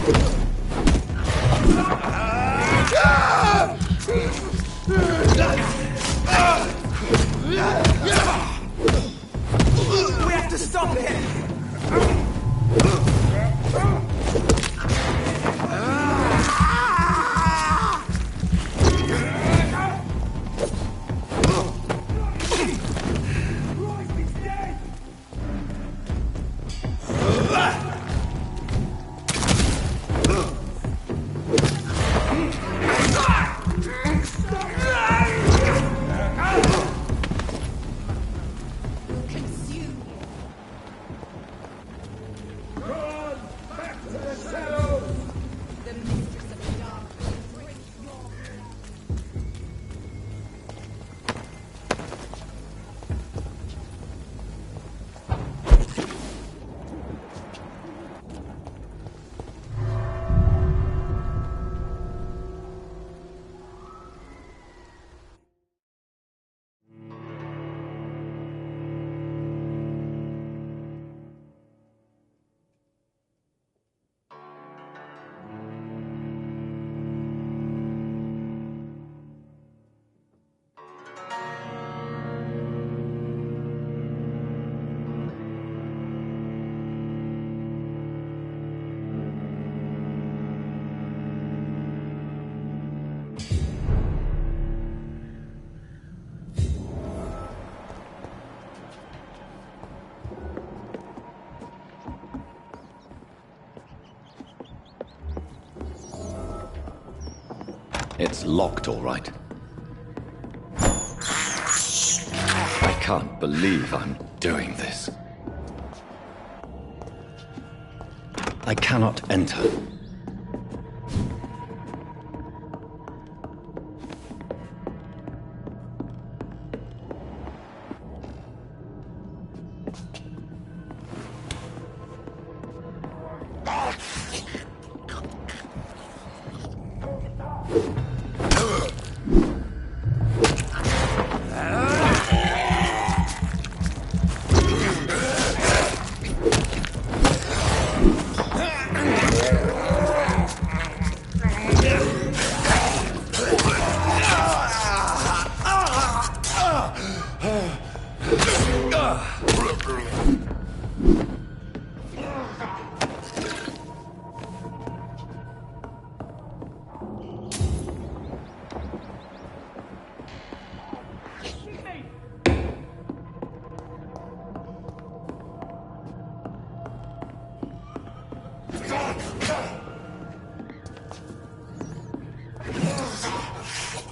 We have to stop it! It's locked, all right. I can't believe I'm doing this. I cannot enter.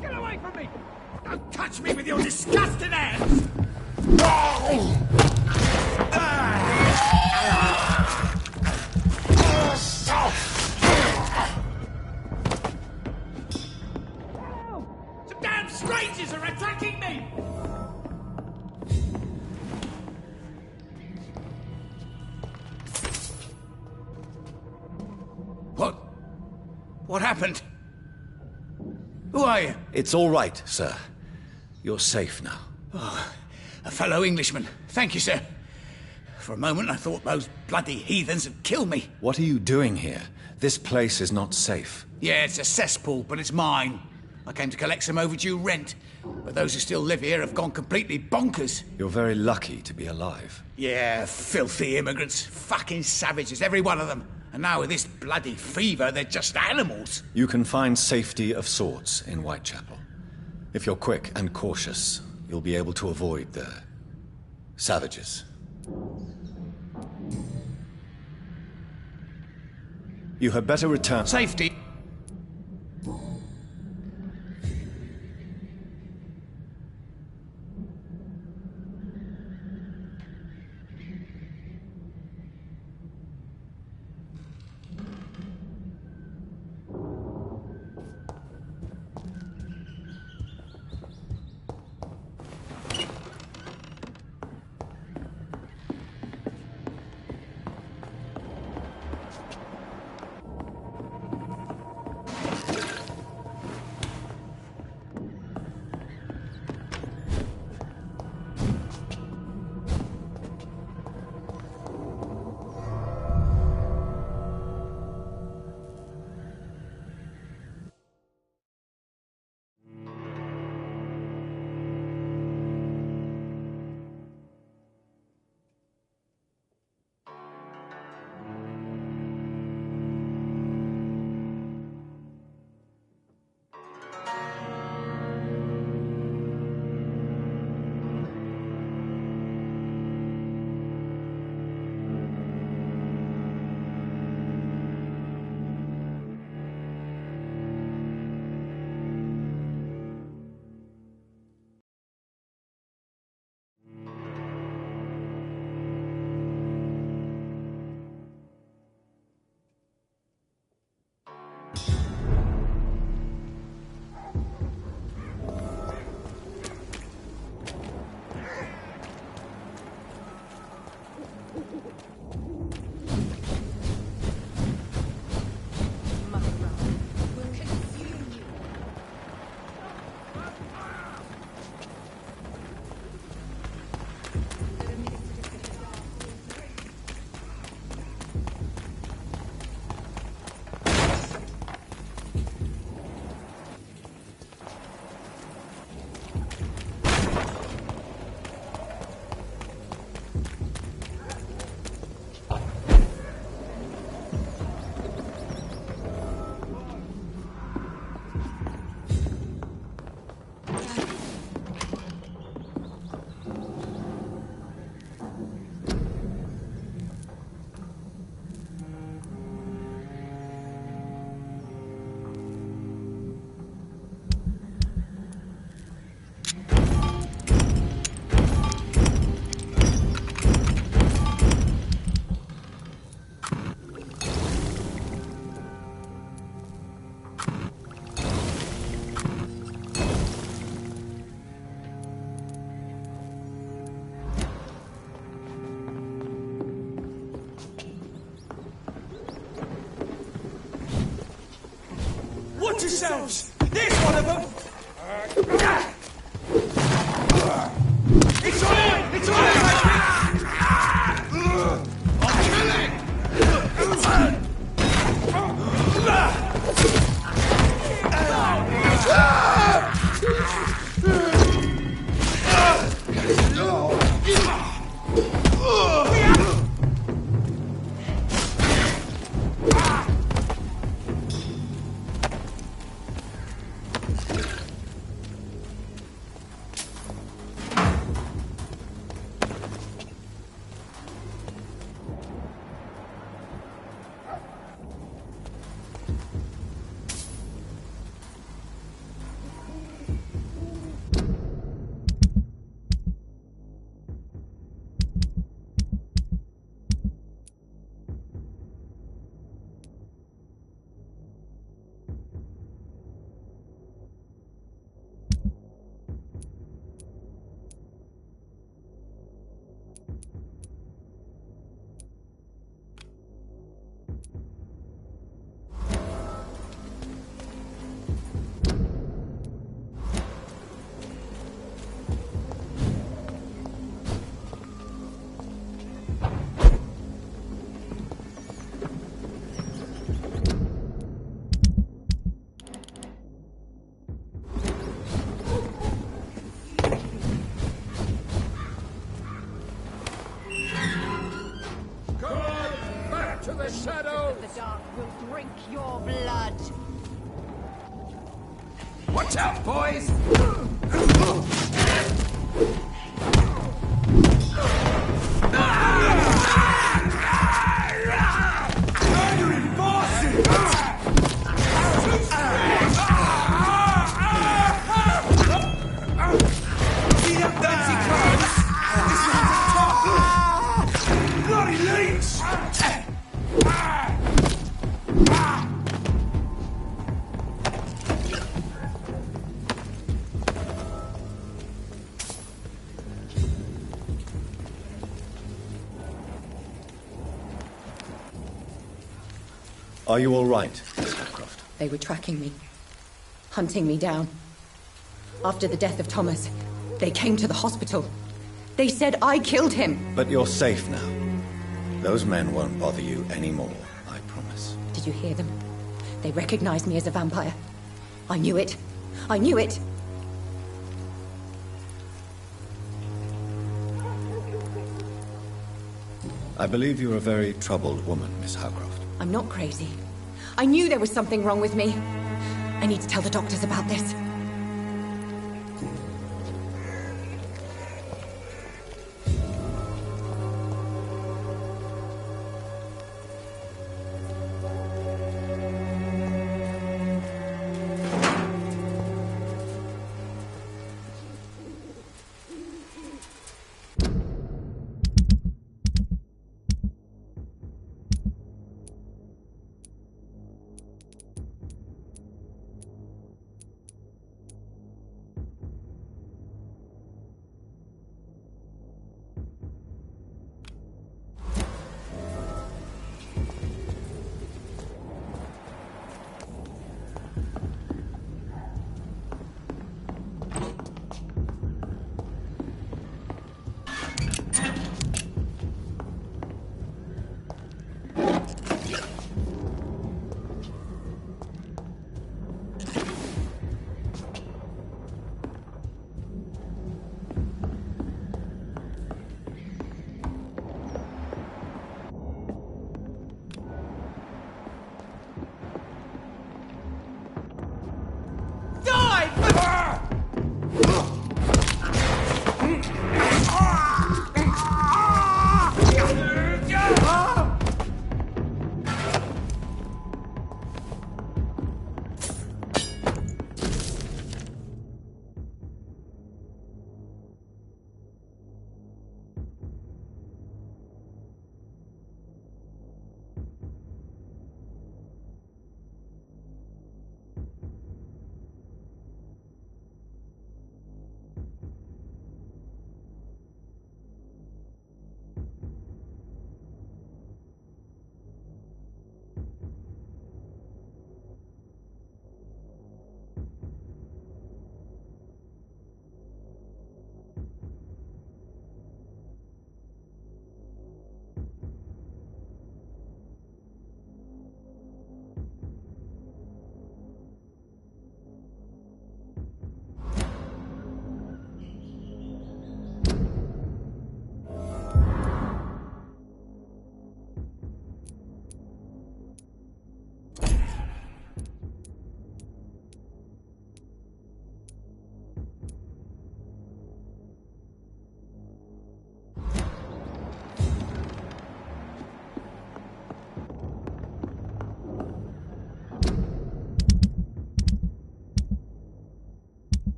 Get away from me! Don't touch me with your disgusting hands! Some damn strangers are attacking me! What happened? Who are you? It's all right, sir. You're safe now. Oh, a fellow Englishman. Thank you, sir. For a moment I thought those bloody heathens had killed me. What are you doing here? This place is not safe. Yeah, it's a cesspool, but it's mine. I came to collect some overdue rent, but those who still live here have gone completely bonkers. You're very lucky to be alive. Yeah, filthy immigrants. Fucking savages, every one of them. And now with this bloody fever, they're just animals. You can find safety of sorts in Whitechapel. If you're quick and cautious, you'll be able to avoid the savages. You had better return. Safety. Watch yourselves! There's one of them! It's on him! It's on him! I'll kill him! The dark will drink your blood. Watch out, boys! Are you all right, Miss Howcroft? They were tracking me, hunting me down. After the death of Thomas, they came to the hospital. They said I killed him. But you're safe now. Those men won't bother you anymore, I promise. Did you hear them? They recognized me as a vampire. I knew it. I knew it. I believe you're a very troubled woman, Miss Howcroft. I'm not crazy. I knew there was something wrong with me. I need to tell the doctors about this.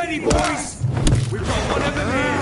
ready, boys! We've got one of them here!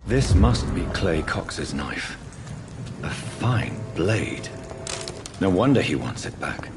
This must be Clay Cox's knife. A fine blade. No wonder he wants it back.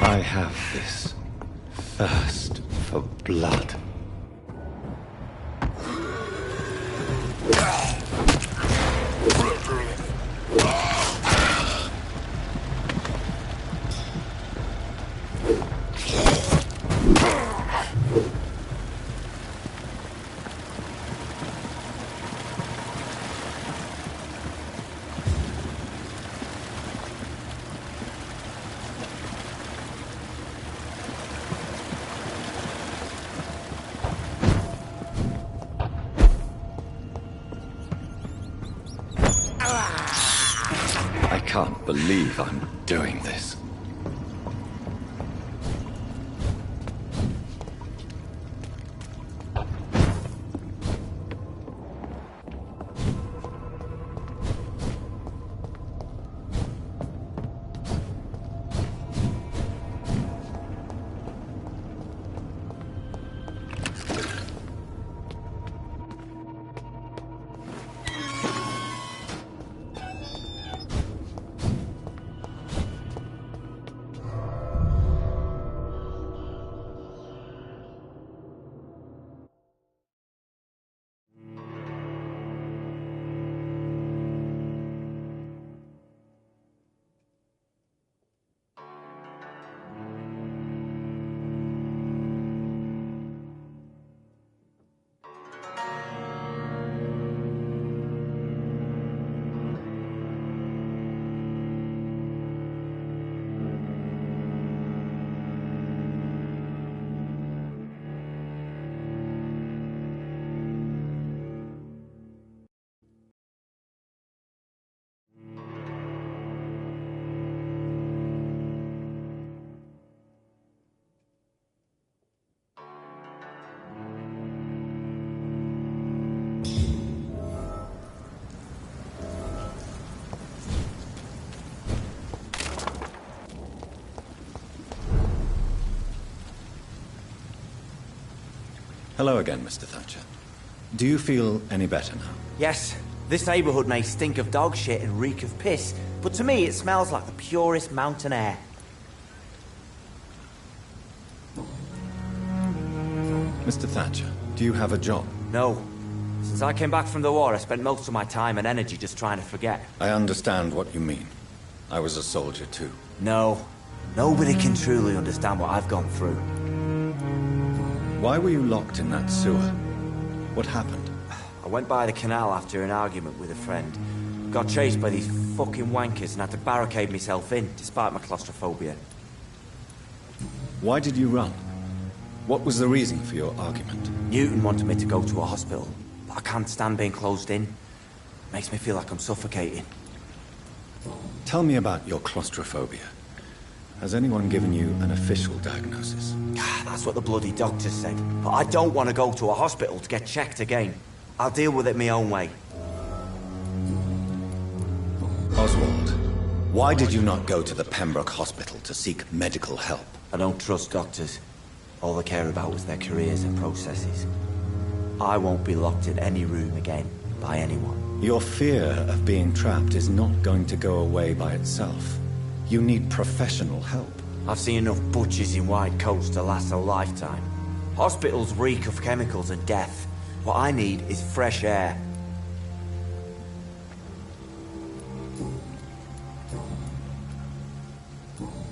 I have this thirst for blood. I can't believe I'm doing this. Hello again, Mr. Thatcher. Do you feel any better now? Yes, this neighborhood may stink of dog shit and reek of piss, but to me it smells like the purest mountain air. Mr. Thatcher, do you have a job? No. Since I came back from the war, I spent most of my time and energy just trying to forget. I understand what you mean. I was a soldier too. No. Nobody can truly understand what I've gone through. Why were you locked in that sewer? What happened? I went by the canal after an argument with a friend. Got chased by these fucking wankers and had to barricade myself in, despite my claustrophobia. Why did you run? What was the reason for your argument? Newton wanted me to go to a hospital, but I can't stand being closed in. Makes me feel like I'm suffocating. Tell me about your claustrophobia. Has anyone given you an official diagnosis? That's what the bloody doctor said. But I don't want to go to a hospital to get checked again. I'll deal with it my own way. Oswald, why did you not go to the Pembroke Hospital to seek medical help? I don't trust doctors. All they care about was their careers and processes. I won't be locked in any room again by anyone. Your fear of being trapped is not going to go away by itself. You need professional help. I've seen enough butchers in white coats to last a lifetime. Hospitals reek of chemicals and death. What I need is fresh air.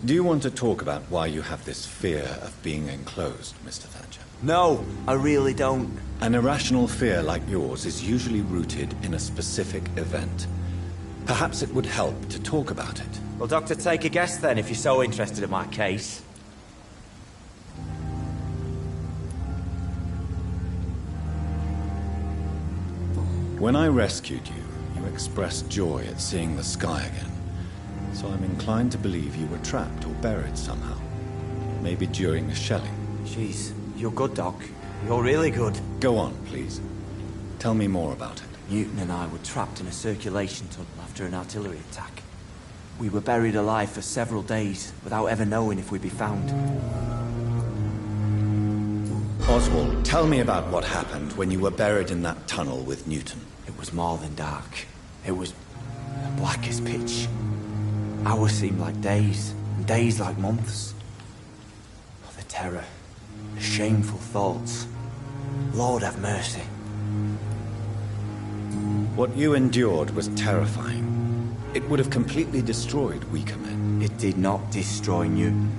Do you want to talk about why you have this fear of being enclosed, Mr. Thatcher? No, I really don't. An irrational fear like yours is usually rooted in a specific event. Perhaps it would help to talk about it. Well, Doctor, take a guess then, if you're so interested in my case. When I rescued you, you expressed joy at seeing the sky again. So I'm inclined to believe you were trapped or buried somehow. Maybe during a shelling. Jeez, you're good, Doc. You're really good. Go on, please. Tell me more about it. Newton and I were trapped in a circulation tunnel after an artillery attack. We were buried alive for several days without ever knowing if we'd be found. Oswald, tell me about what happened when you were buried in that tunnel with Newton. It was more than dark. It was black as pitch. Hours seemed like days, and days like months. Oh, the terror, the shameful thoughts. Lord have mercy. What you endured was terrifying. It would have completely destroyed weaker men. It did not destroy Newton.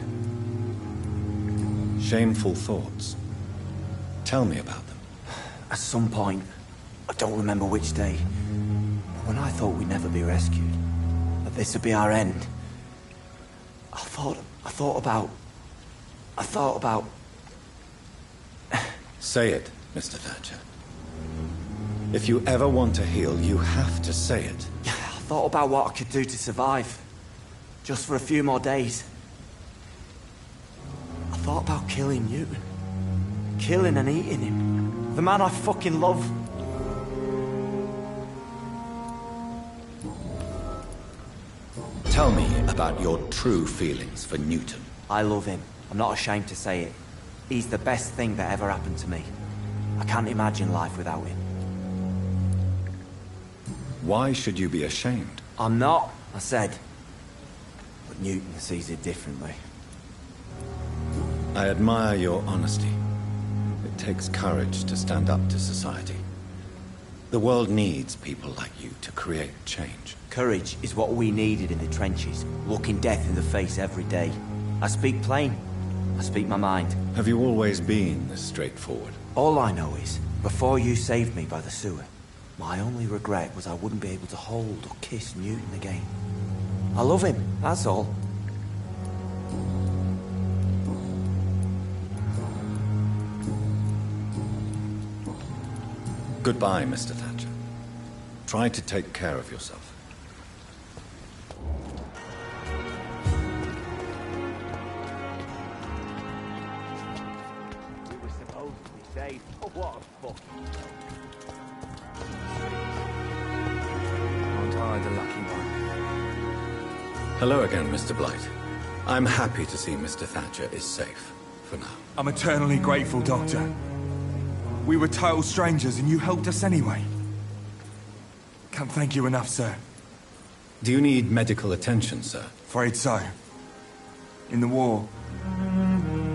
Shameful thoughts. Tell me about them. At some point, I don't remember which day, but when I thought we'd never be rescued, that this would be our end, I thought about... Say it, Mr. Thatcher. If you ever want to heal, you have to say it. I thought about what I could do to survive. Just for a few more days. I thought about killing Newton. Killing and eating him. The man I fucking love. Tell me about your true feelings for Newton. I love him. I'm not ashamed to say it. He's the best thing that ever happened to me. I can't imagine life without him. Why should you be ashamed? I'm not, I said. But Newton sees it differently. I admire your honesty. It takes courage to stand up to society. The world needs people like you to create change. Courage is what we needed in the trenches, looking death in the face every day. I speak plain. I speak my mind. Have you always been this straightforward? All I know is, before you saved me by the sewer, my only regret was I wouldn't be able to hold or kiss Newton again. I love him, that's all. Goodbye, Mr. Thatcher. Try to take care of yourself. We were supposed to be safe. Oh, what a fuck. Aren't I the lucky one? Hello again, Mr. Blight. I'm happy to see Mr. Thatcher is safe, for now. I'm eternally grateful, Doctor. We were total strangers and you helped us anyway. Can't thank you enough, sir. Do you need medical attention, sir? Afraid so. In the war,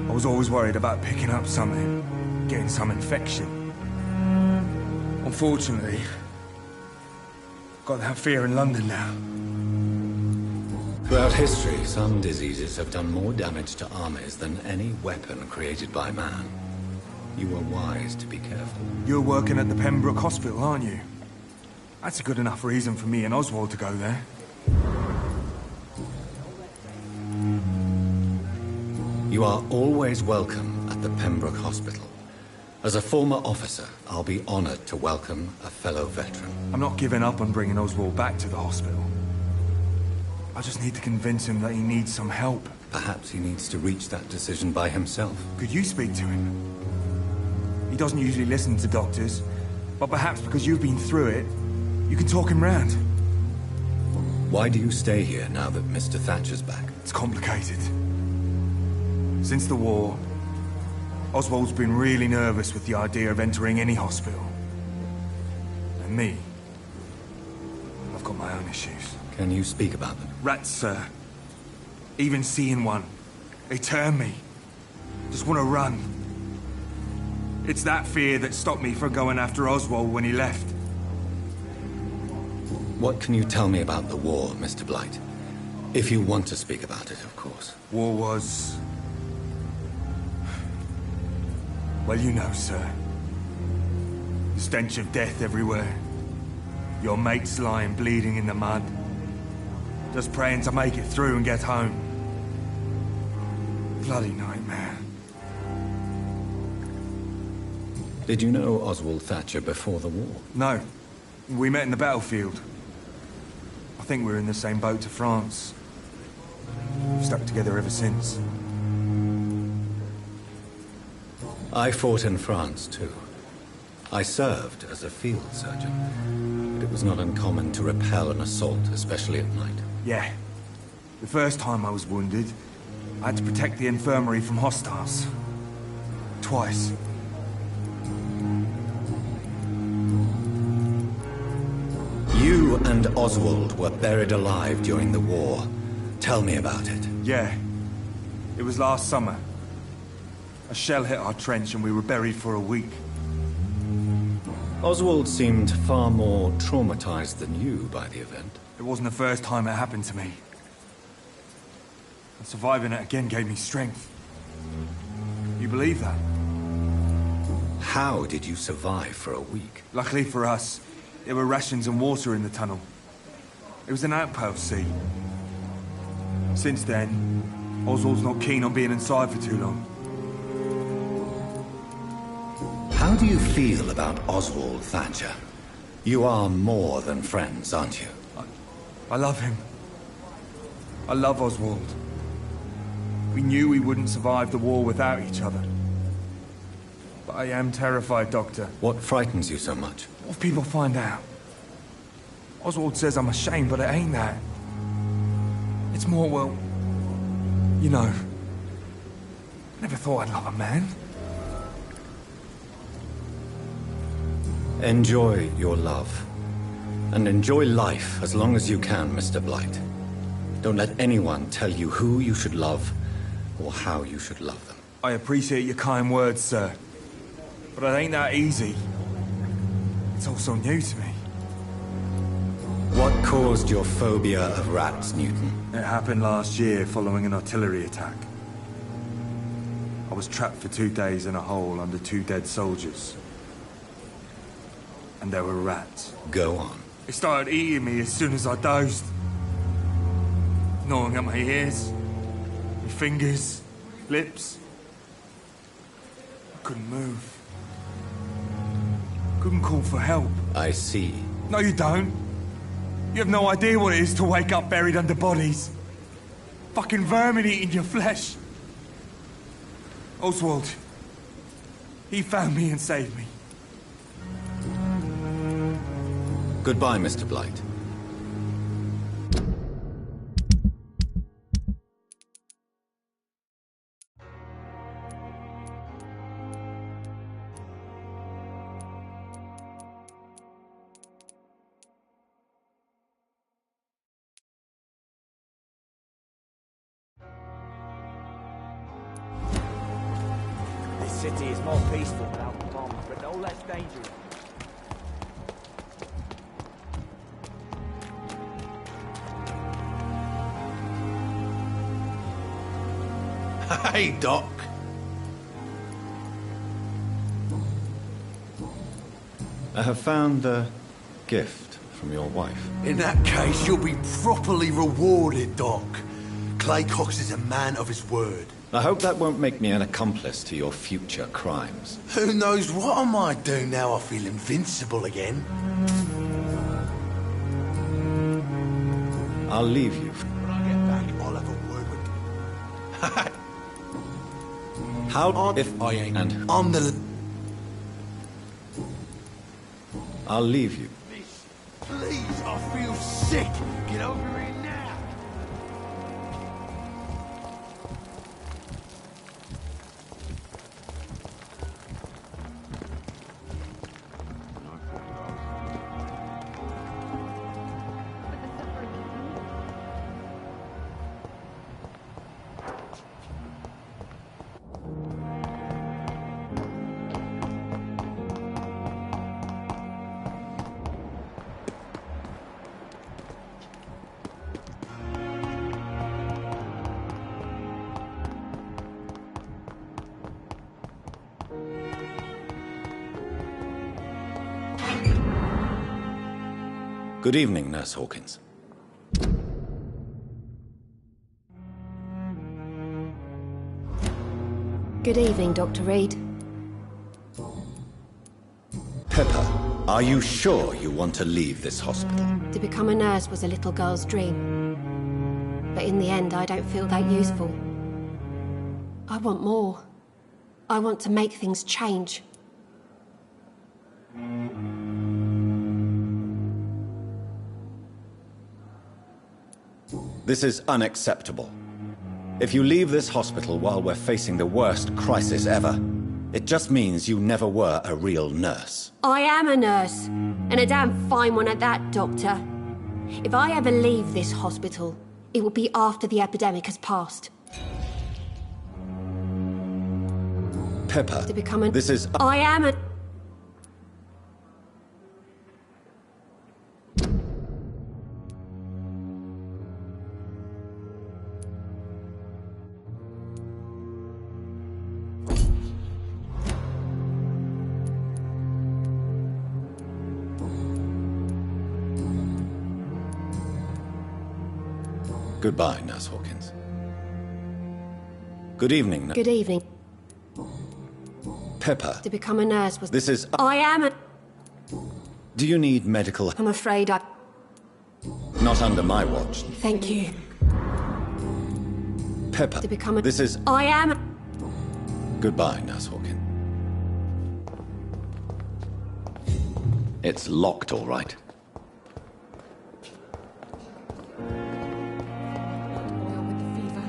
I was always worried about picking up something, getting some infection. Unfortunately, got that fear in London now. Throughout history, some diseases have done more damage to armies than any weapon created by man. You were wise to be careful. You're working at the Pembroke Hospital, aren't you? That's a good enough reason for me and Oswald to go there. You are always welcome at the Pembroke Hospital. As a former officer, I'll be honored to welcome a fellow veteran. I'm not giving up on bringing Oswald back to the hospital. I just need to convince him that he needs some help. Perhaps he needs to reach that decision by himself. Could you speak to him? He doesn't usually listen to doctors, but perhaps because you've been through it, you can talk him round. Why do you stay here now that Mr. Thatcher's back? It's complicated. Since the war, Oswald's been really nervous with the idea of entering any hospital. And me, I've got my own issues. Can you speak about them? Rats, sir. Even seeing one, they turn me. Just want to run. It's that fear that stopped me from going after Oswald when he left. What can you tell me about the war, Mr. Blight? If you want to speak about it, of course. War was... well, you know, sir. The stench of death everywhere. Your mates lying bleeding in the mud. Just praying to make it through and get home. Bloody nightmare. Did you know Oswald Thatcher before the war? No. We met in the battlefield. I think we're in the same boat to France. We've stuck together ever since. I fought in France, too. I served as a field surgeon, but it was not uncommon to repel an assault, especially at night. Yeah. The first time I was wounded, I had to protect the infirmary from hostiles. Twice. You and Oswald were buried alive during the war. Tell me about it. Yeah. It was last summer. A shell hit our trench and we were buried for a week. Oswald seemed far more traumatized than you by the event. It wasn't the first time it happened to me. And surviving it again gave me strength. You believe that? How did you survive for a week? Luckily for us, there were rations and water in the tunnel. It was an outpost, see. Since then, Oswald's not keen on being inside for too long. How do you feel about Oswald Thatcher? You are more than friends, aren't you? I love him. I love Oswald. We knew we wouldn't survive the war without each other. But I am terrified, Doctor. What frightens you so much? What if people find out? Oswald says I'm ashamed, but it ain't that. It's more, well, you know, I never thought I'd love a man. Enjoy your love. And enjoy life as long as you can, Mr. Blight. Don't let anyone tell you who you should love or how you should love them. I appreciate your kind words, sir. But it ain't that easy. It's all so new to me. What caused your phobia of rats, Newton? It happened last year following an artillery attack. I was trapped for 2 days in a hole under 2 dead soldiers. And there were rats. Go on. They started eating me as soon as I dozed. Gnawing at my ears, my fingers, lips. I couldn't move. Couldn't call for help. I see. No, you don't. You have no idea what it is to wake up buried under bodies. Fucking vermin eating your flesh. Oswald. He found me and saved me. Goodbye, Mr. Blight. This city is more peaceful without the bombs, but no less dangerous. Hey, Doc. I have found a gift from your wife. In that case, you'll be properly rewarded, Doc. Clay Cox is a man of his word. I hope that won't make me an accomplice to your future crimes. Who knows what I might do now I feel invincible again? I'll leave you. When I get back, I'll have a word with... How if I ain't... And I'm the... I'll leave you. Please, I feel sick. Get over here now. Good evening, Nurse Hawkins. Good evening, Dr. Reed. Pepper, are you sure you want to leave this hospital? To become a nurse was a little girl's dream. But in the end, I don't feel that useful. I want more. I want to make things change. This is unacceptable. If you leave this hospital while we're facing the worst crisis ever, it just means you never were a real nurse. I am a nurse, and a damn fine one at that, Doctor. If I ever leave this hospital, it will be after the epidemic has passed. Pepper, To become a... this is... I am a... Goodbye, Nurse Hawkins. Good evening, Good evening. Pepper, To become a nurse was... this is... I am a... Do you need medical... I'm afraid I... Not under my watch. Thank you. Pepper, To become a... this is... I am... Goodbye, Nurse Hawkins. It's locked, all right. Boil with the fever.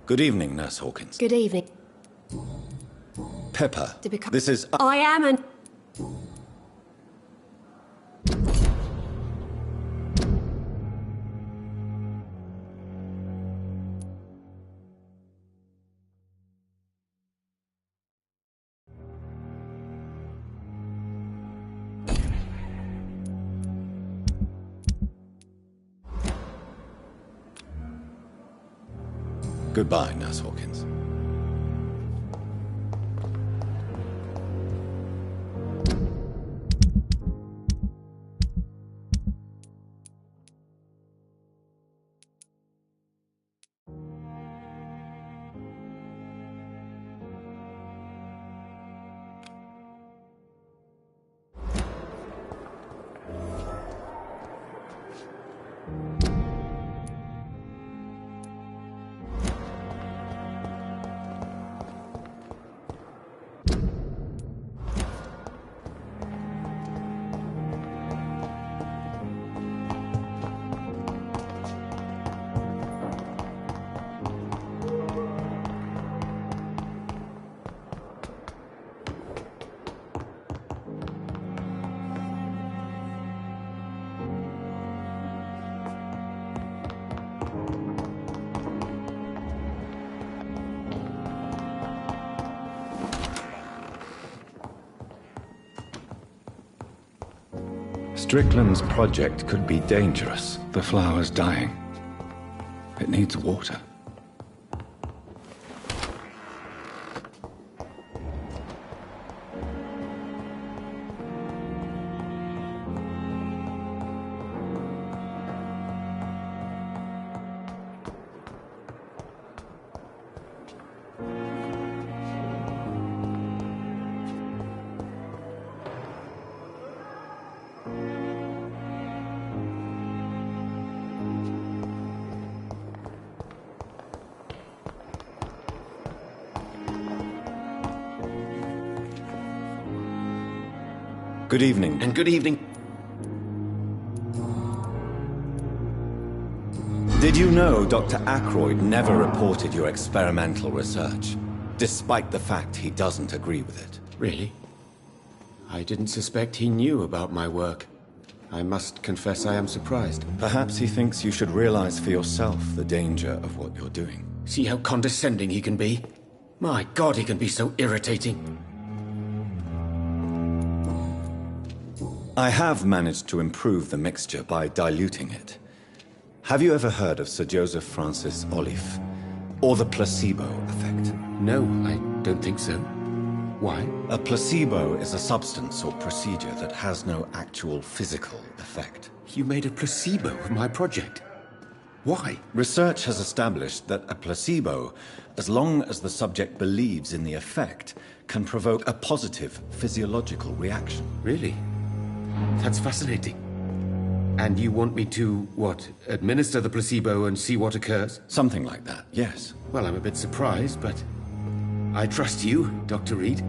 Good evening, Nurse Hawkins. Good evening. Pepper, To become- this is... I am an... Goodbye, Nurse Hawkins. Strickland's project could be dangerous. The flower's dying. It needs water. Good evening. And good evening. Did you know Dr. Ackroyd never reported your experimental research, despite the fact he doesn't agree with it? Really? I didn't suspect he knew about my work. I must confess I am surprised. Perhaps he thinks you should realize for yourself the danger of what you're doing. See how condescending he can be? My God, he can be so irritating. I have managed to improve the mixture by diluting it. Have you ever heard of Sir Joseph Francis Olive, or the placebo effect? No, I don't think so. Why? A placebo is a substance or procedure that has no actual physical effect. You made a placebo of my project. Why? Research has established that a placebo, as long as the subject believes in the effect, can provoke a positive physiological reaction. Really? That's fascinating. And you want me to, what, administer the placebo and see what occurs? Something like that, yes. Well, I'm a bit surprised, but I trust you, Dr. Reed.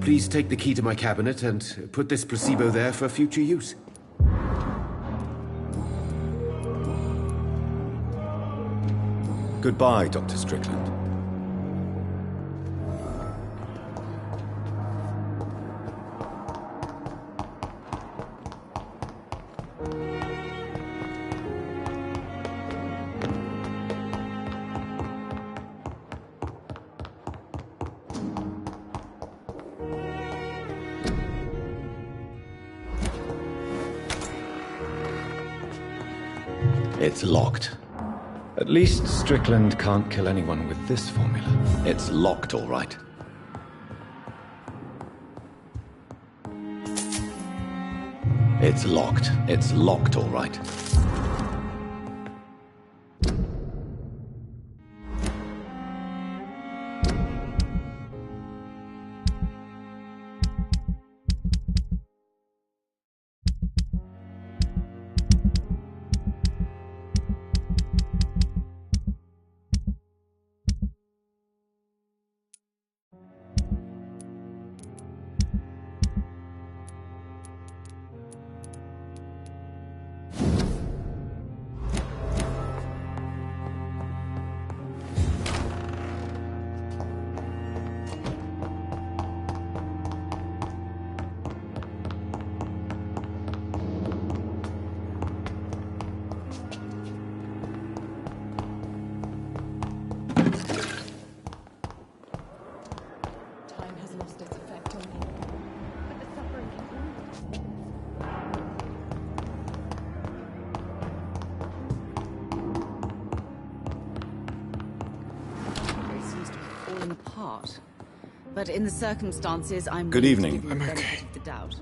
Please take the key to my cabinet and put this placebo there for future use. Goodbye, Dr. Strickland. It's locked. At least Strickland can't kill anyone with this formula. It's locked, all right. It's locked. It's locked, all right. heart. But in the circumstances, I'm Good willing to evening. give him the benefit of the doubt.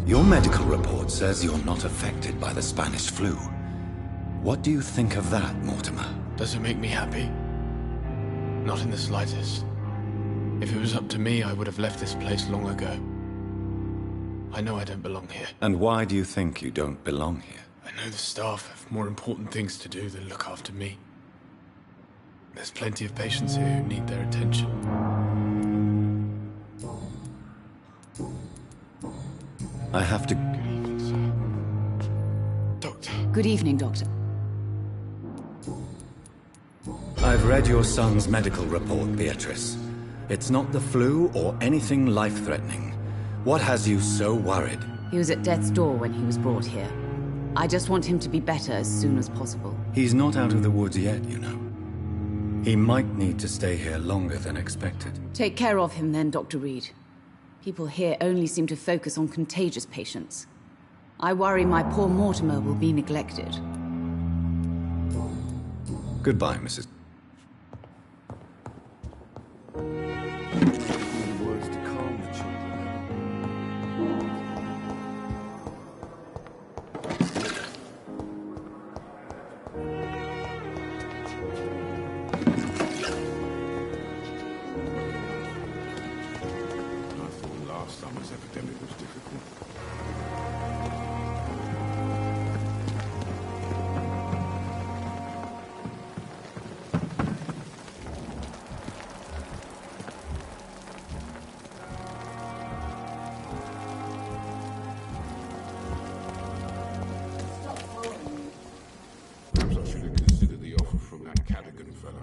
Your medical report says you're not affected by the Spanish flu. What do you think of that, Mortimer? Does it make me happy? Not in the slightest. If it was up to me, I would have left this place long ago. I know I don't belong here. And why do you think you don't belong here? I know the staff have more important things to do than look after me. There's plenty of patients here who need their attention. I have to... Good evening, sir. Doctor. Good evening, Doctor. I've read your son's medical report, Beatrice. It's not the flu or anything life-threatening. What has you so worried? He was at death's door when he was brought here. I just want him to be better as soon as possible. He's not out of the woods yet, you know. He might need to stay here longer than expected. Take care of him then, Dr. Reed. People here only seem to focus on contagious patients. I worry my poor Mortimer will be neglected. Goodbye, Mrs. Words to calm the children. I thought last summer's epidemic was difficult. Perhaps I should have considered the offer from that Cadogan fellow.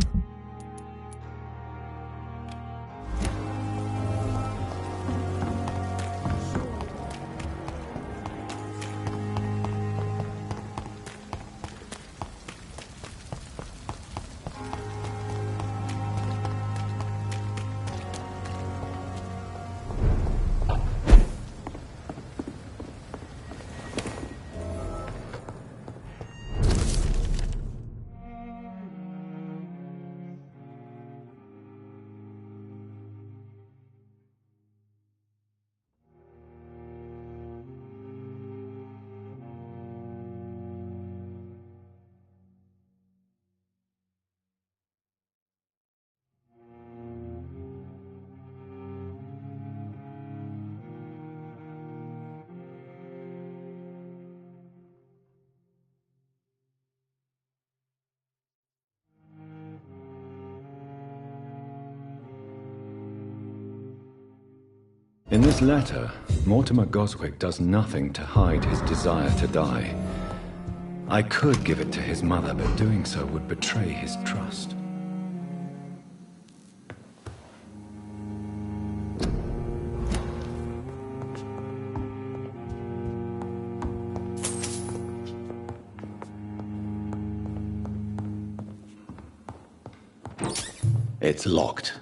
In this letter, Mortimer Goswick does nothing to hide his desire to die. I could give it to his mother, but doing so would betray his trust. It's locked.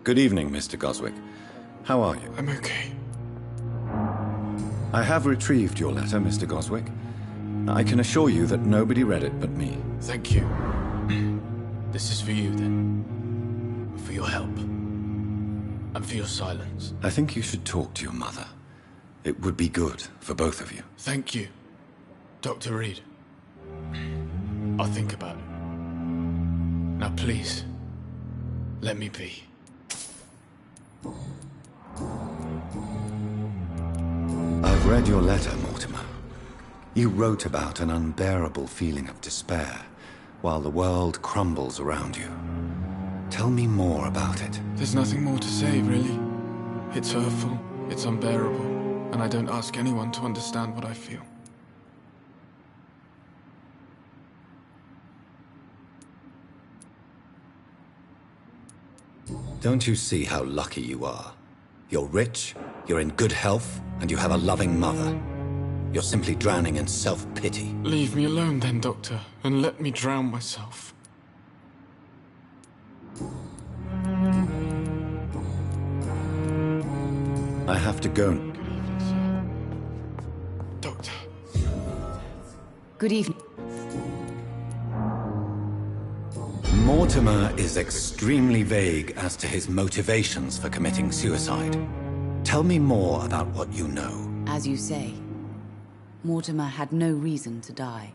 Good evening, Mr. Goswick. How are you? I'm okay. I have retrieved your letter, Mr. Goswick. I can assure you that nobody read it but me. Thank you. This is for you, then. For your help. And for your silence. I think you should talk to your mother. It would be good for both of you. Thank you, Dr. Reed. I'll think about it. Now, please, let me be. I've read your letter, Mortimer. You wrote about an unbearable feeling of despair while the world crumbles around you. Tell me more about it. There's nothing more to say, really. It's hurtful, it's unbearable, and I don't ask anyone to understand what I feel. Don't you see how lucky you are? You're rich, you're in good health, and you have a loving mother. You're simply drowning in self-pity. Leave me alone then, Doctor, and let me drown myself. I have to go. Good evening, sir. Doctor. Good evening. Mortimer is extremely vague as to his motivations for committing suicide. Tell me more about what you know. As you say, Mortimer had no reason to die.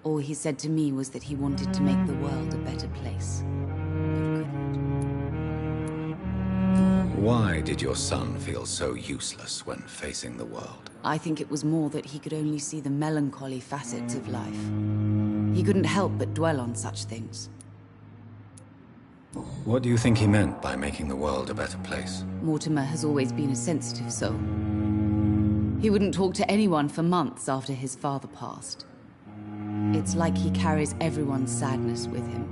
All he said to me was that he wanted to make the world a better place. Why did your son feel so useless when facing the world? I think it was more that he could only see the melancholy facets of life. He couldn't help but dwell on such things. What do you think he meant by making the world a better place? Mortimer has always been a sensitive soul. He wouldn't talk to anyone for months after his father passed. It's like he carries everyone's sadness with him.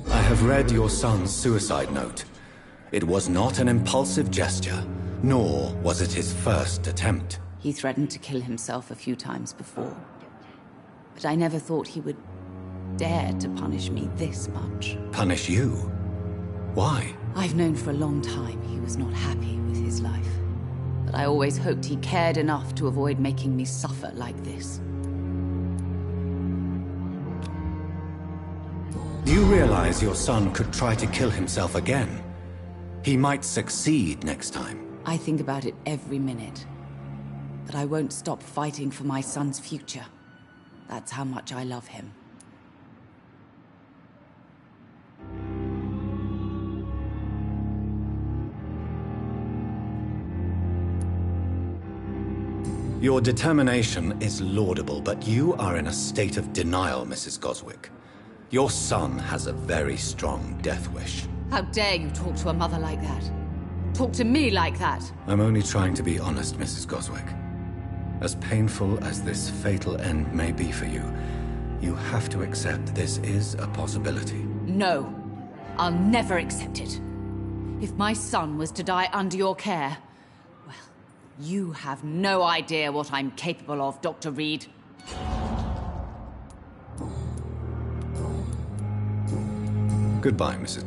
I have read your son's suicide note. It was not an impulsive gesture, nor was it his first attempt. He threatened to kill himself a few times before. But I never thought he would dare to punish me this much. Punish you? Why? I've known for a long time he was not happy with his life. But I always hoped he cared enough to avoid making me suffer like this. Do you realize your son could try to kill himself again? He might succeed next time. I think about it every minute. But I won't stop fighting for my son's future. That's how much I love him. Your determination is laudable, but you are in a state of denial, Mrs. Goswick. Your son has a very strong death wish. How dare you talk to a mother like that? Talk to me like that? I'm only trying to be honest, Mrs. Goswick. As painful as this fatal end may be for you, you have to accept this is a possibility. No, I'll never accept it. If my son was to die under your care, well, you have no idea what I'm capable of, Dr. Reed. Goodbye, Mrs.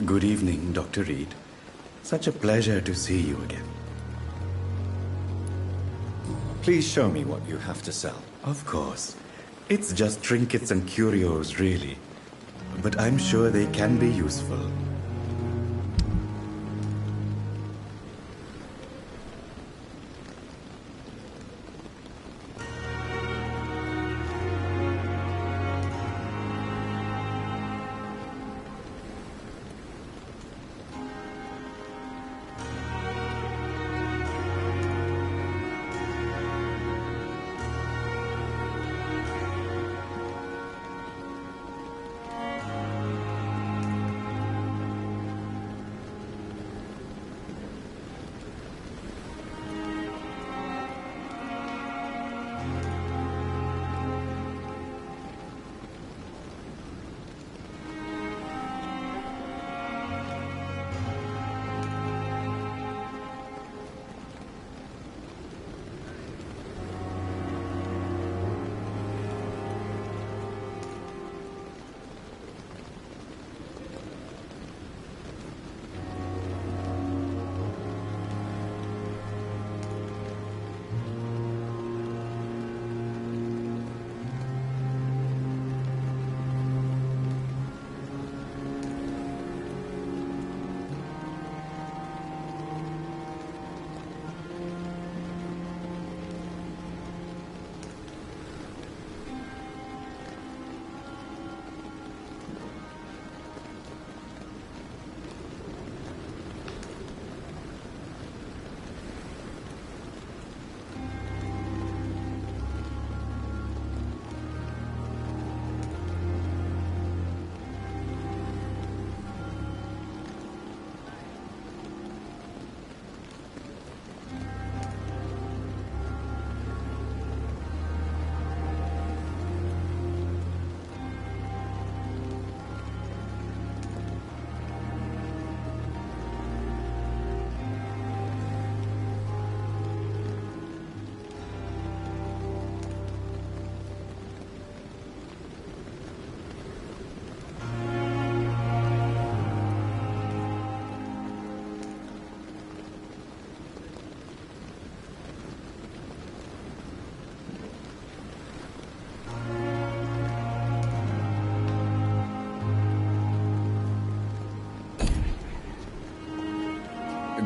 Good evening, Dr. Reed. Such a pleasure to see you again. Please show me what you have to sell. Of course. It's just trinkets and curios, really. But I'm sure they can be useful.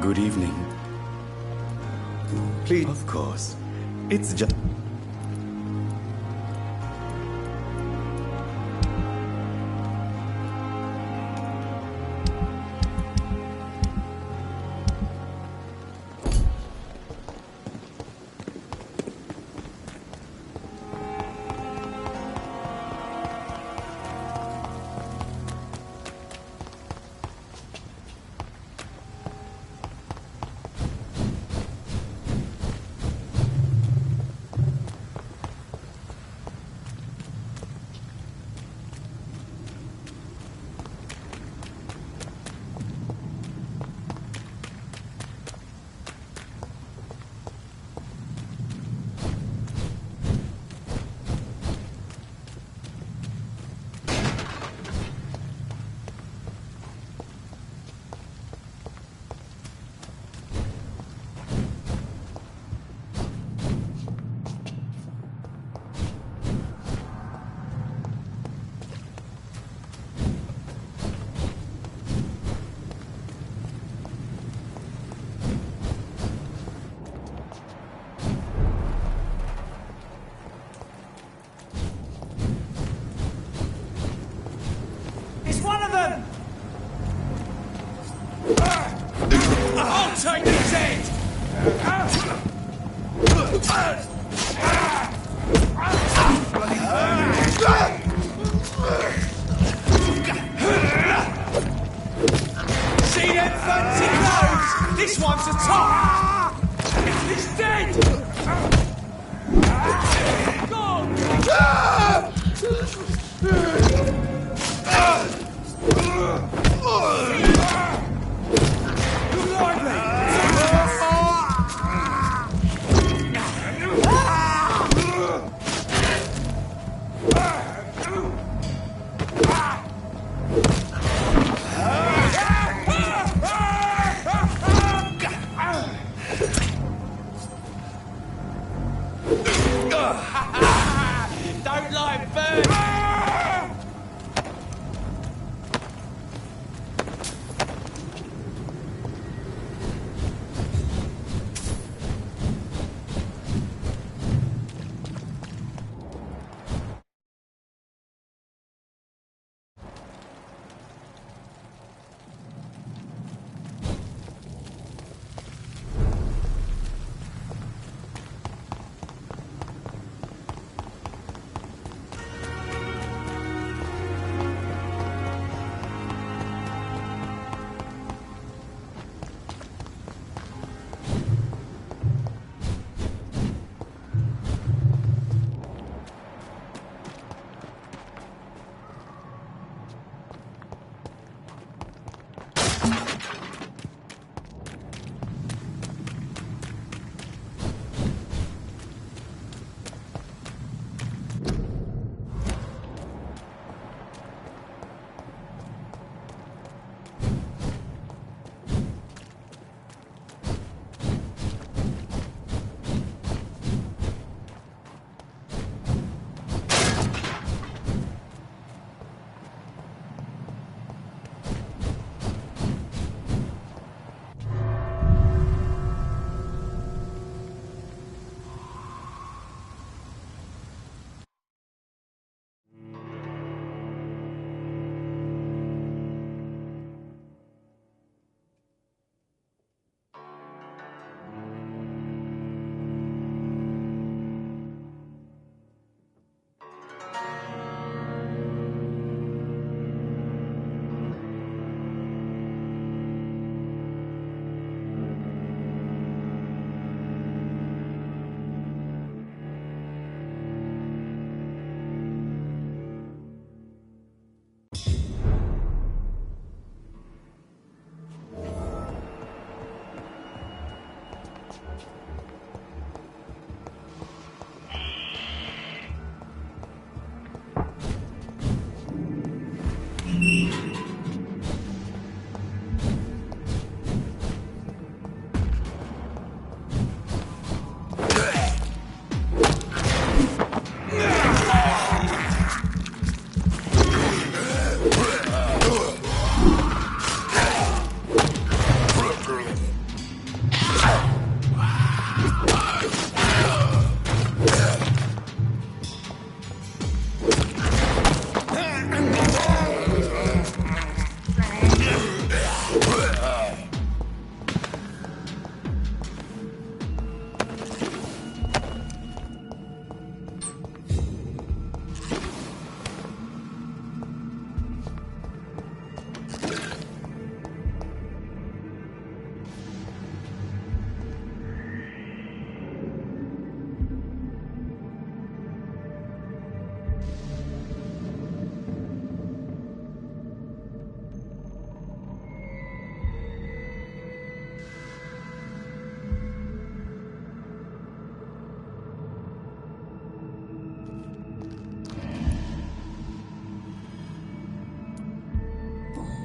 Good evening. Please. Of course. It's just... Take his head! See them fancy clothes? This one's a top! He's dead! Gone!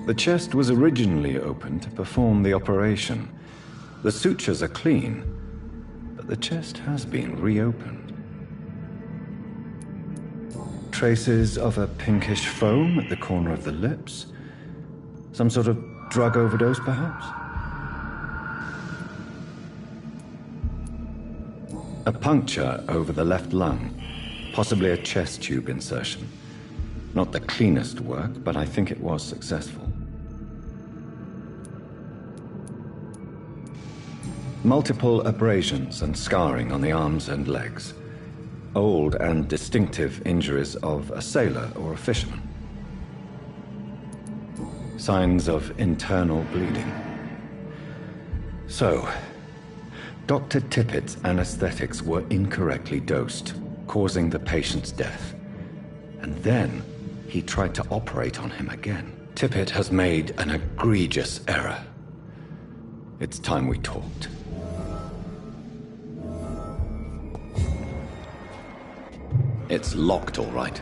The chest was originally opened to perform the operation. The sutures are clean, but the chest has been reopened. Traces of a pinkish foam at the corner of the lips. Some sort of drug overdose, perhaps? A puncture over the left lung, possibly a chest tube insertion. Not the cleanest work, but I think it was successful. Multiple abrasions and scarring on the arms and legs. Old and distinctive injuries of a sailor or a fisherman. Signs of internal bleeding. So, Dr. Tippett's anesthetics were incorrectly dosed, causing the patient's death. And then he tried to operate on him again. Tippett has made an egregious error. It's time we talked. It's locked, all right.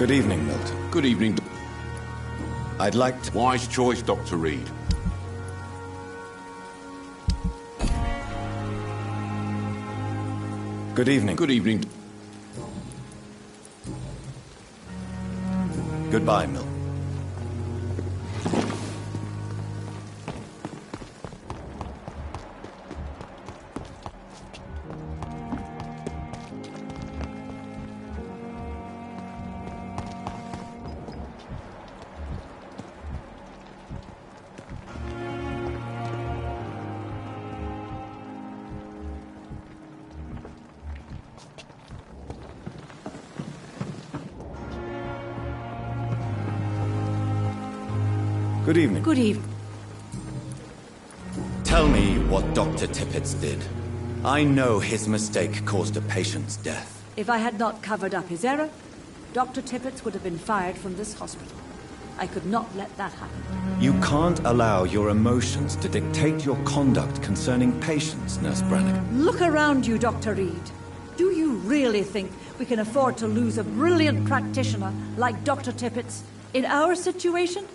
Good evening, Milton. Good evening. I'd like to... Wise choice, Dr. Reed. Good evening. Good evening. Goodbye, Milton. Good evening. Good evening. Tell me what Dr. Tippett did. I know his mistake caused a patient's death. If I had not covered up his error, Dr. Tippett would have been fired from this hospital. I could not let that happen. You can't allow your emotions to dictate your conduct concerning patients, Nurse Brannigan. Look around you, Dr. Reed. Do you really think we can afford to lose a brilliant practitioner like Dr. Tippett's in our situation?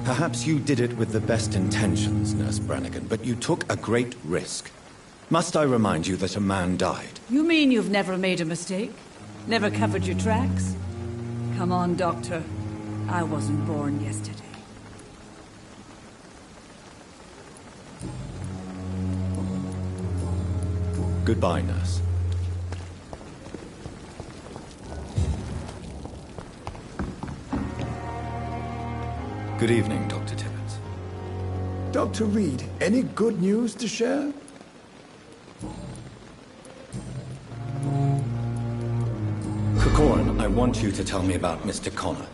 Perhaps you did it with the best intentions, Nurse Brannigan, but you took a great risk. Must I remind you that a man died? You mean you've never made a mistake? Never covered your tracks? Come on, Doctor. I wasn't born yesterday. Goodbye, Nurse. Good evening, Dr. Tippett. Dr. Reed, any good news to share? Corcoran, I want you to tell me about Mr. Connor.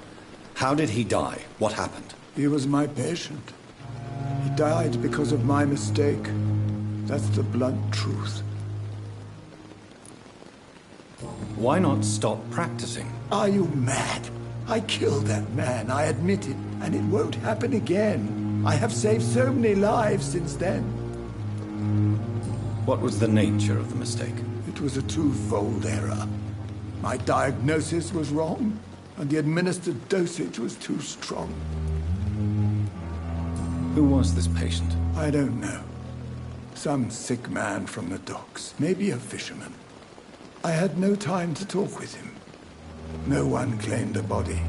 How did he die? What happened? He was my patient. He died because of my mistake. That's the blunt truth. Why not stop practicing? Are you mad? I killed that man, I admit it, and it won't happen again. I have saved so many lives since then. What was the nature of the mistake? It was a twofold error. My diagnosis was wrong, and the administered dosage was too strong. Who was this patient? I don't know. Some sick man from the docks, maybe a fisherman. I had no time to talk with him. No one claimed a body.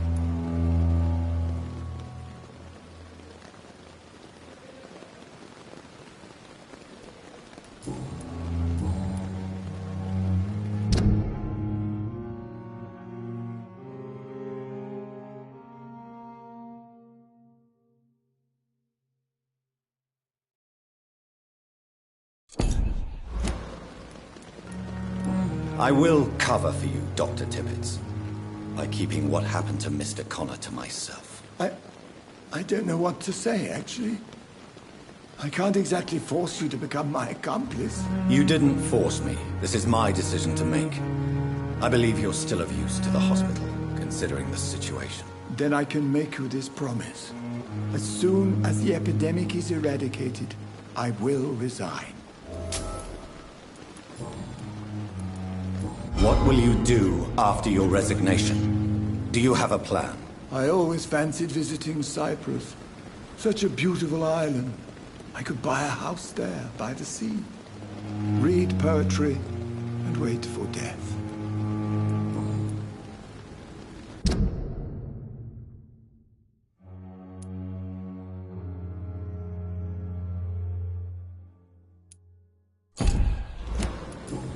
I will cover for you, Dr. Tippett, by keeping what happened to Mr. Connor to myself. I don't know what to say, actually. I can't exactly force you to become my accomplice. You didn't force me. This is my decision to make. I believe you're still of use to the hospital, considering the situation. Then I can make you this promise. As soon as the epidemic is eradicated, I will resign. What will you do after your resignation? Do you have a plan? I always fancied visiting Cyprus. Such a beautiful island. I could buy a house there, by the sea. Read poetry and wait for death.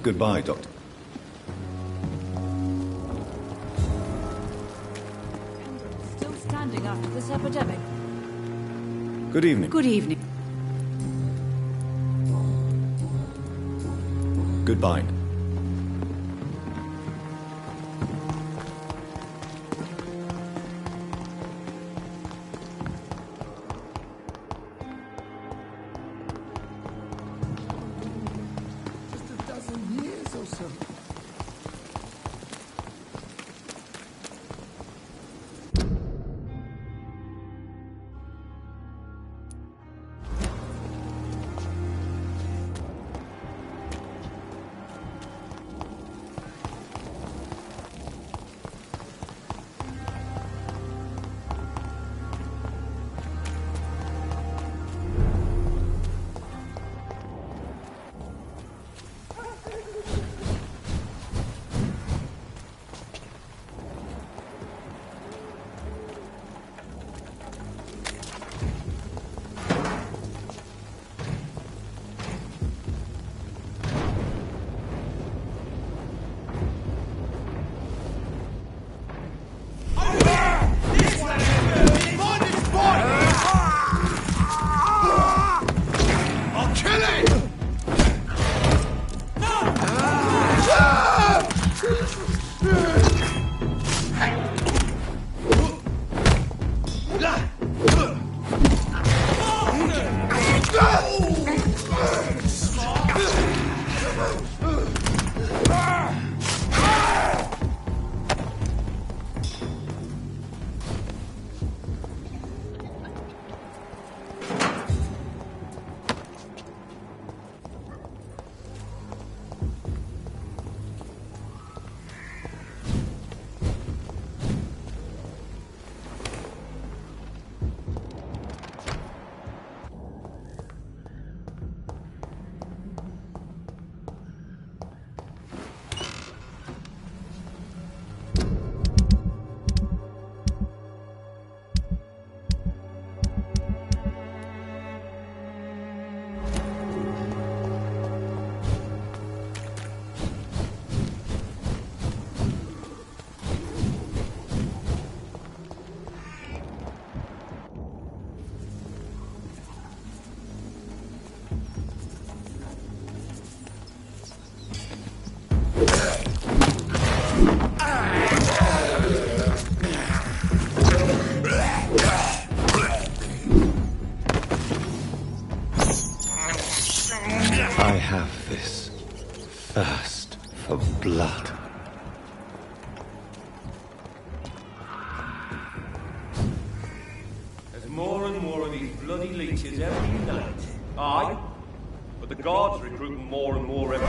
Goodbye, Doctor. Still standing after this epidemic. Good evening. Good evening. Goodbye. Just a dozen years or so. leeches every night. Aye, but the guards recruit more and more every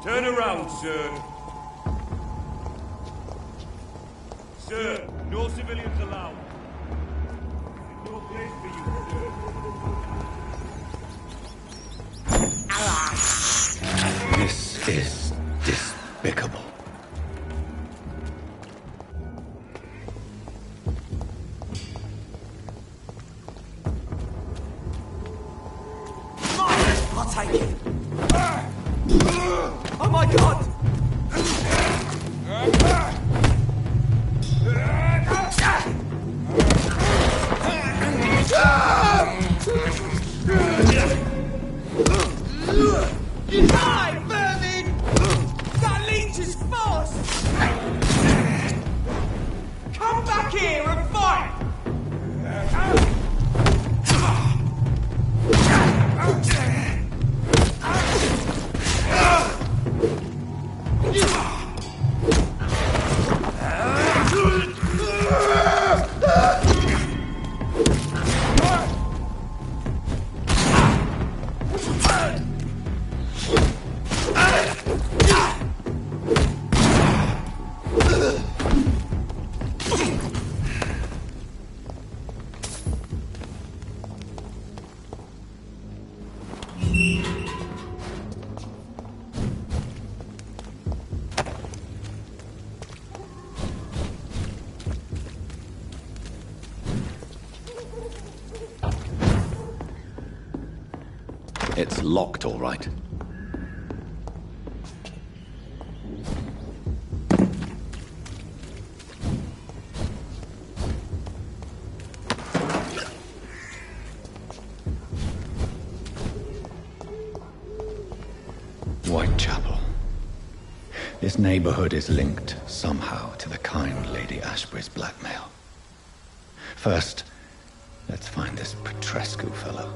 Turn around, sir. Sir, no civilians allowed. There's no place for you, sir. This is despicable. I'll take it. Oh my god! You die, vermin! That leech is forced! Come back here and fight! It's locked, all right. Whitechapel. This neighborhood is linked somehow to the kind Lady Ashbury's blackmail. First, let's find this Petrescu fellow.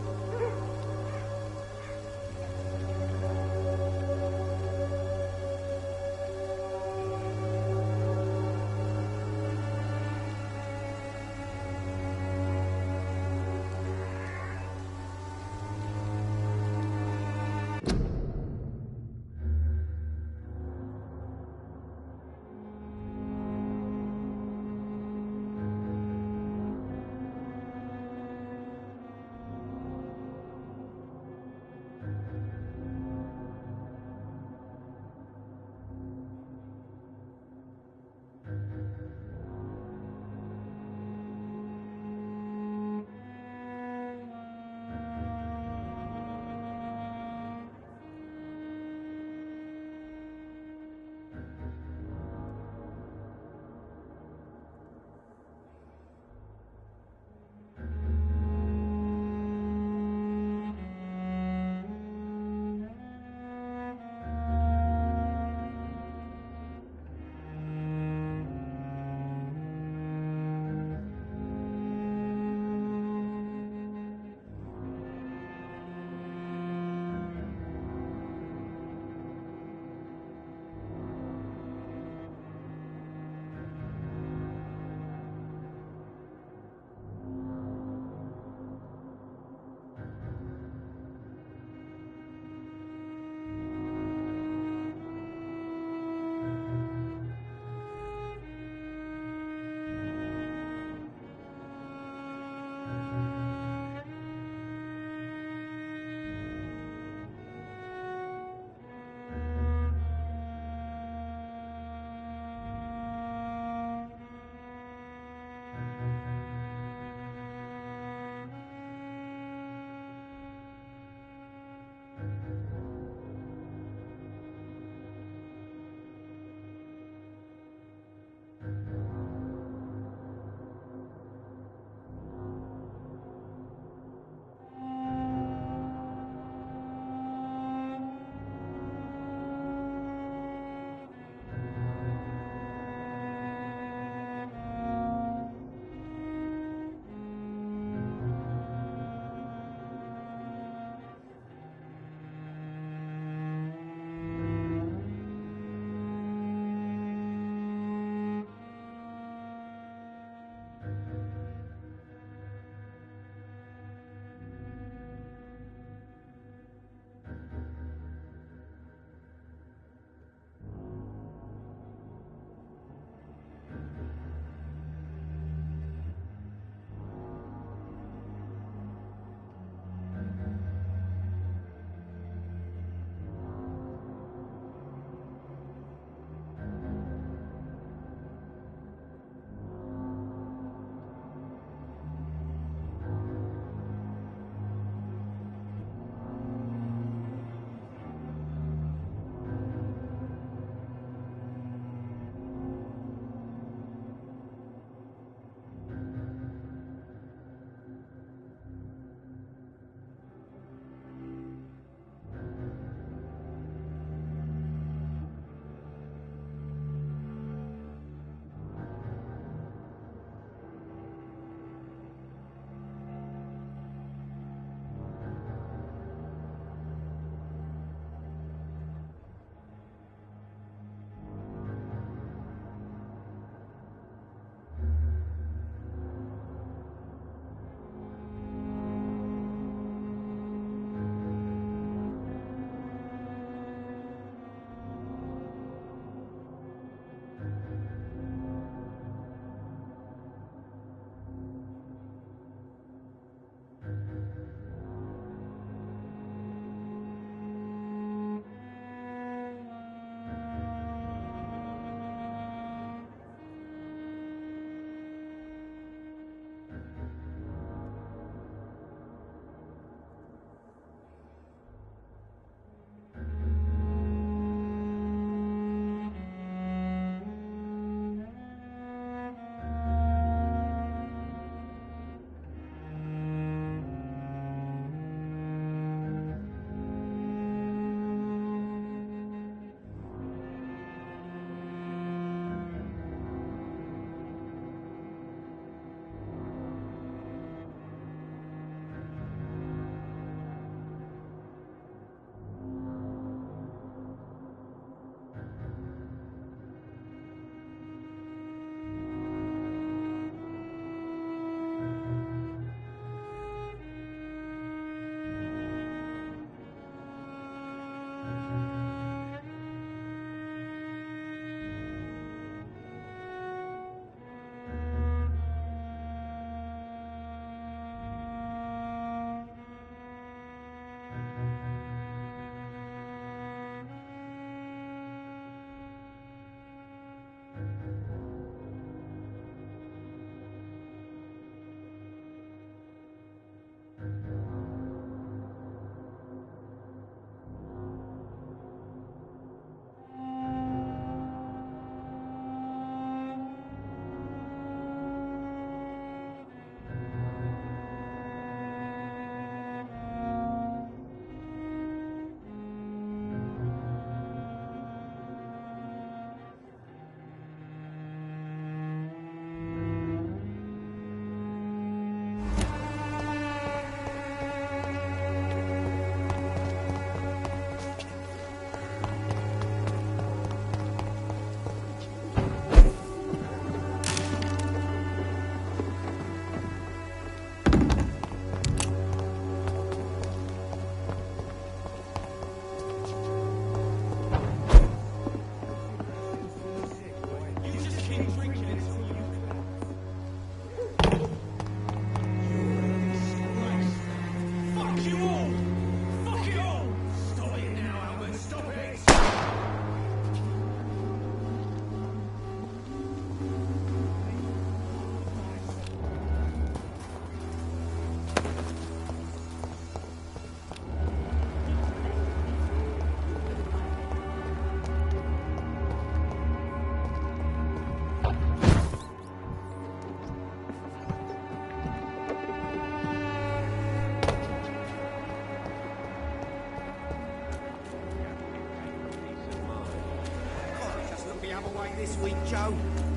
away this week, Joe.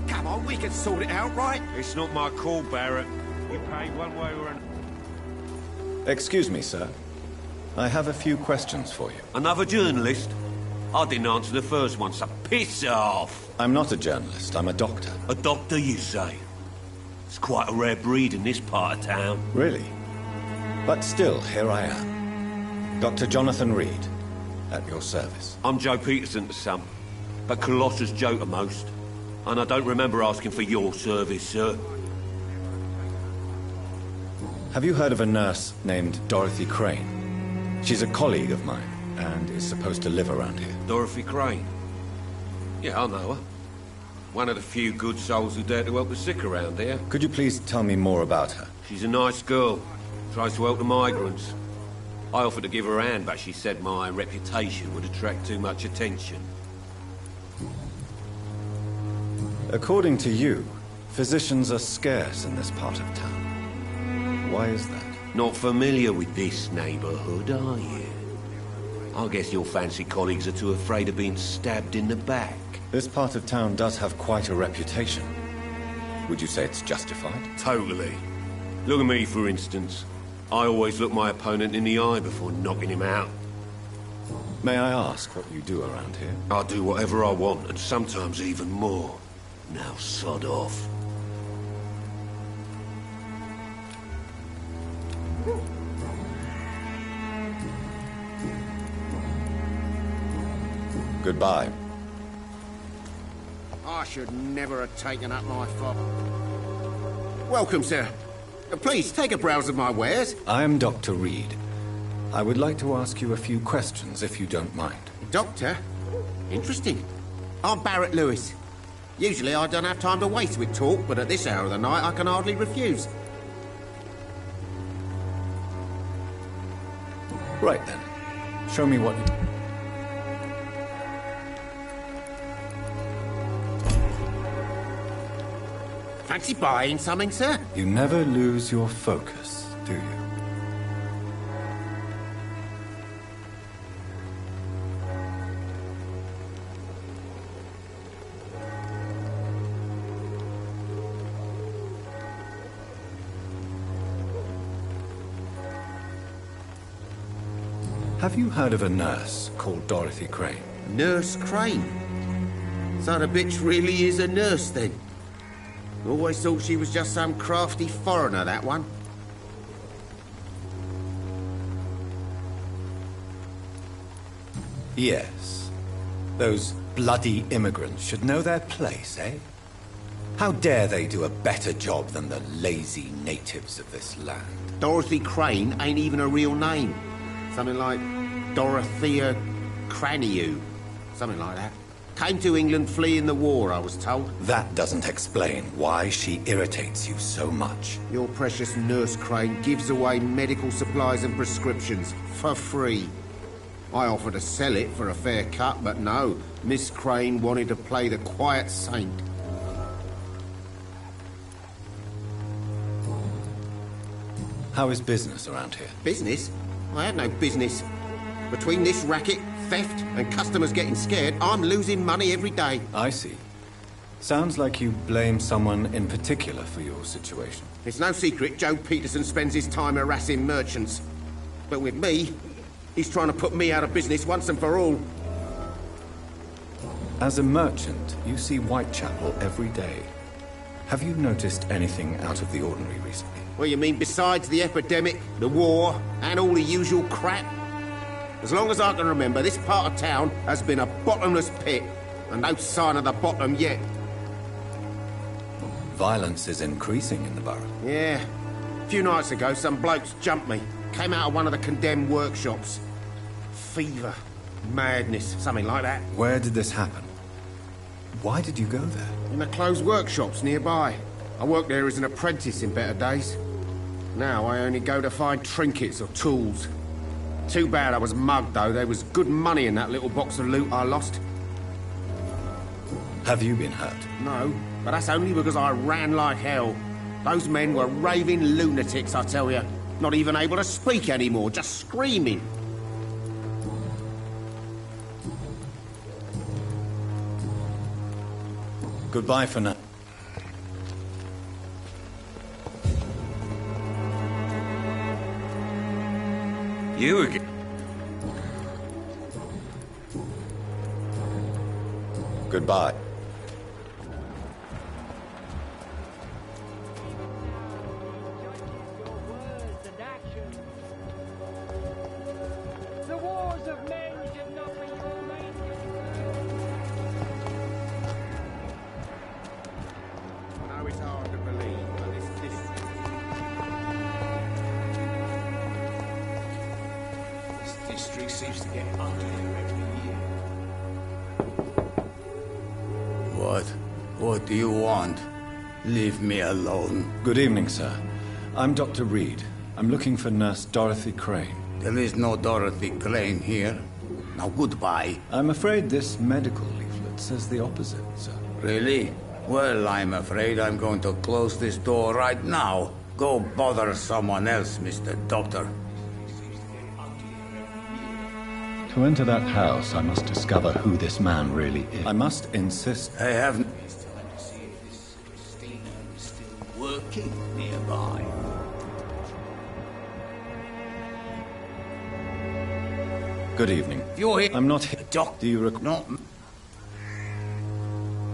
Come on, we can sort it out, right? It's not my call, Barrett. You pay one way or another. Excuse me, sir. I have a few questions for you. Another journalist? I didn't answer the first one, so piss off. I'm not a journalist, I'm a doctor. A doctor, you say? It's quite a rare breed in this part of town. Really? But still, here I am. Dr. Jonathan Reed, at your service. I'm Joe Peterson to some, but Colossus Joe to most. And I don't remember asking for your service, sir. Have you heard of a nurse named Dorothy Crane? She's a colleague of mine, and is supposed to live around here. Dorothy Crane? Yeah, I know her. One of the few good souls who dare to help the sick around here. Could you please tell me more about her? She's a nice girl. Tries to help the migrants. I offered to give her a hand, but she said my reputation would attract too much attention. According to you, physicians are scarce in this part of town. Why is that? Not familiar with this neighborhood, are you? I guess your fancy colleagues are too afraid of being stabbed in the back. This part of town does have quite a reputation. Would you say it's justified? Totally. Look at me, for instance. I always look my opponent in the eye before knocking him out. May I ask what you do around here? I do whatever I want, and sometimes even more. Now sod off. Goodbye. I should never have taken up my fob. Welcome, sir. Please, take a browse of my wares. I am Dr. Reed. I would like to ask you a few questions, if you don't mind. Doctor? Interesting. I'm Barrett Lewis. Usually I don't have time to waste with talk, but at this hour of the night I can hardly refuse. Right then. Show me what you... Fancy buying something, sir? You never lose your focus, do you? Have you heard of a nurse called Dorothy Crane? Nurse Crane? So the bitch really is a nurse, then? Always thought she was just some crafty foreigner, that one. Yes. Those bloody immigrants should know their place, eh? How dare they do a better job than the lazy natives of this land? Dorothy Crane ain't even a real name. Something like Dorothea Craniu. Something like that. Came to England fleeing the war, I was told. That doesn't explain why she irritates you so much. Your precious Nurse Crane gives away medical supplies and prescriptions for free. I offered to sell it for a fair cut, but no. Miss Crane wanted to play the quiet saint. How is business around here? Business? I have no business. Between this racket, theft, and customers getting scared, I'm losing money every day. I see. Sounds like you blame someone in particular for your situation. It's no secret Joe Peterson spends his time harassing merchants. But with me, he's trying to put me out of business once and for all. As a merchant, you see Whitechapel every day. Have you noticed anything out of the ordinary recently? Well, you mean besides the epidemic, the war, and all the usual crap? As long as I can remember, this part of town has been a bottomless pit, and no sign of the bottom yet. Violence is increasing in the borough. Yeah. A few nights ago, some blokes jumped me. Came out of one of the condemned workshops. Fever, madness, something like that. Where did this happen? Why did you go there? In the closed workshops nearby. I worked there as an apprentice in better days. Now I only go to find trinkets or tools. Too bad I was mugged, though. There was good money in that little box of loot I lost. Have you been hurt? No, but that's only because I ran like hell. Those men were raving lunatics, I tell you. Not even able to speak anymore, just screaming. Goodbye for now. You again? Goodbye. The wars of men should not be your main I know it's hard to believe, but this district seems to get uglier every year. What do you want? Leave me alone. Good evening, sir. I'm Dr. Reed. I'm looking for Nurse Dorothy Crane. There is no Dorothy Crane here. Now goodbye. I'm afraid this medical leaflet says the opposite, sir. Really? Well, I'm afraid I'm going to close this door right now. Go bother someone else, Mr. Doctor. To enter that house, I must discover who this man really is. I must insist. I have... Working nearby. Good evening. You're here. I'm not here. Doc. Do you recall? No.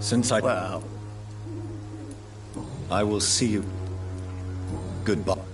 Since I... Well... I will see you. Goodbye.